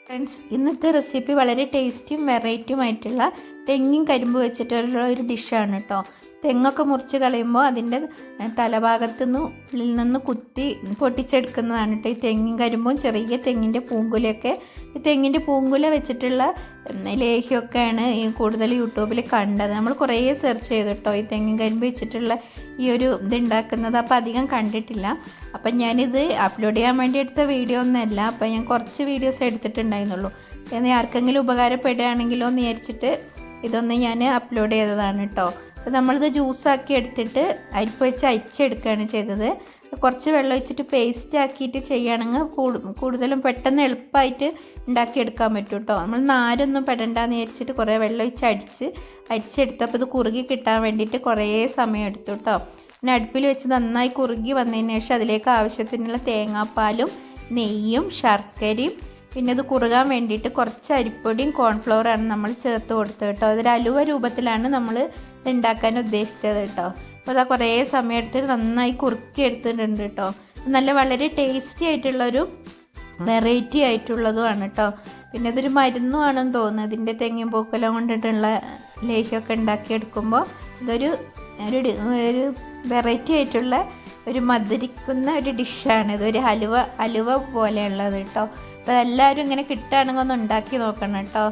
Friends, ഇന്നത്തെ recipe വളരെ ടേസ്റ്റിയും വെറൈറ്റിയുമായിട്ടുള്ള തെങ്ങും കരിമ്പ് വെച്ചിട്ടുള്ള ഒരു ഡിഷാണ് കേട്ടോ. തെങ്ങൊക്കെ മുറിച്ച് കളയുമ്പോൾ അതിൻ്റെ ഉള്ളിൽ നിന്ന് കുത്തി പൊട്ടിച്ചെടുക്കുന്നതാണ് കേട്ടോ ഈ തെങ്ങും കരിമ്പും ചെറിയ തെങ്ങിൻ്റെ പൂങ്കുലയൊക്കെ. ഈ തെങ്ങിൻ്റെ പൂങ്കുല വെച്ചിട്ടുള്ള ലേഹ്യമൊക്കെയാണ് ഈ കൂടുതൽ യൂട്യൂബിൽ കണ്ടത്. നമ്മൾ കുറേ സെർച്ച് ചെയ്തു കേട്ടോ ഈ തെങ്ങും കരിമ്പ് വെച്ചിട്ടുള്ള ഈ ഒരു ഇതുണ്ടാക്കുന്നത്. അപ്പോൾ അധികം കണ്ടിട്ടില്ല. അപ്പം ഞാനിത് അപ്ലോഡ് ചെയ്യാൻ വേണ്ടി എടുത്ത വീഡിയോ ഒന്നുമല്ല. അപ്പം ഞാൻ കുറച്ച് വീഡിയോസ് എടുത്തിട്ടുണ്ടായിരുന്നുള്ളൂ. എന്ന് ആർക്കെങ്കിലും ഉപകാരപ്പെടുകയാണെങ്കിലോ എന്ന് വിചാരിച്ചിട്ട് ഇതൊന്ന് ഞാൻ അപ്ലോഡ് ചെയ്തതാണ് കേട്ടോ. അപ്പോൾ നമ്മളിത് ജ്യൂസാക്കി എടുത്തിട്ട് അരിപ്പ് വെച്ച് അരിച്ചെടുക്കുകയാണ് ചെയ്തത്. കുറച്ച് വെള്ളം ഒഴിച്ചിട്ട് പേസ്റ്റ് ആക്കിയിട്ട് ചെയ്യുകയാണെങ്കിൽ കൂടുതലും പെട്ടെന്ന് എളുപ്പമായിട്ട് ഉണ്ടാക്കിയെടുക്കാൻ പറ്റും കേട്ടോ. നമ്മൾ നാരൊന്നും പെടണ്ടെന്ന് വിചാരിച്ചിട്ട് കുറേ വെള്ളം ഒഴിച്ച് അരിച്ചെടുത്തപ്പോൾ ഇത് കുറുകി കിട്ടാൻ വേണ്ടിയിട്ട് കുറേ സമയം എടുത്തു കേട്ടോ. പിന്നെ അടുപ്പിൽ വെച്ച് നന്നായി കുറുകി വന്നതിന് ശേഷം അതിലേക്ക് ആവശ്യത്തിനുള്ള തേങ്ങാപ്പാലും നെയ്യും ശർക്കരയും പിന്നെ ഇത് കുറുകാൻ വേണ്ടിയിട്ട് കുറച്ച് അരിപ്പൊടിയും കോൺഫ്ലവറാണ് നമ്മൾ ചേർത്ത് കൊടുത്തത് കേട്ടോ. അതൊരു അലുവ രൂപത്തിലാണ് നമ്മൾ ഉണ്ടാക്കാൻ ഉദ്ദേശിച്ചത് കേട്ടോ. അപ്പോൾ അതാ കുറേ സമയം എടുത്തിട്ട് നന്നായി കുറുക്കി എടുത്തിട്ടുണ്ട് കേട്ടോ. നല്ല വളരെ ടേസ്റ്റി ആയിട്ടുള്ളൊരു വെറൈറ്റി ആയിട്ടുള്ളതുമാണ് കേട്ടോ. പിന്നെ ഇതൊരു മരുന്നുമാണെന്ന് തോന്നുന്നത്. ഇതിൻ്റെ തെങ്ങിൻ പൂക്കുല കൊണ്ടിട്ടുള്ള ലേഹ്യമൊക്കെ ഉണ്ടാക്കിയെടുക്കുമ്പോൾ ഇതൊരു ഒരു വെറൈറ്റി ആയിട്ടുള്ള ഒരു മധുരിക്കുന്ന ഒരു ഡിഷാണ്. ഇതൊരു അലുവ പോലെയുള്ളത് കേട്ടോ. അപ്പോൾ എല്ലാവരും ഇങ്ങനെ കിട്ടുകയാണെങ്കിൽ ഒന്ന് ഉണ്ടാക്കി നോക്കണം കേട്ടോ.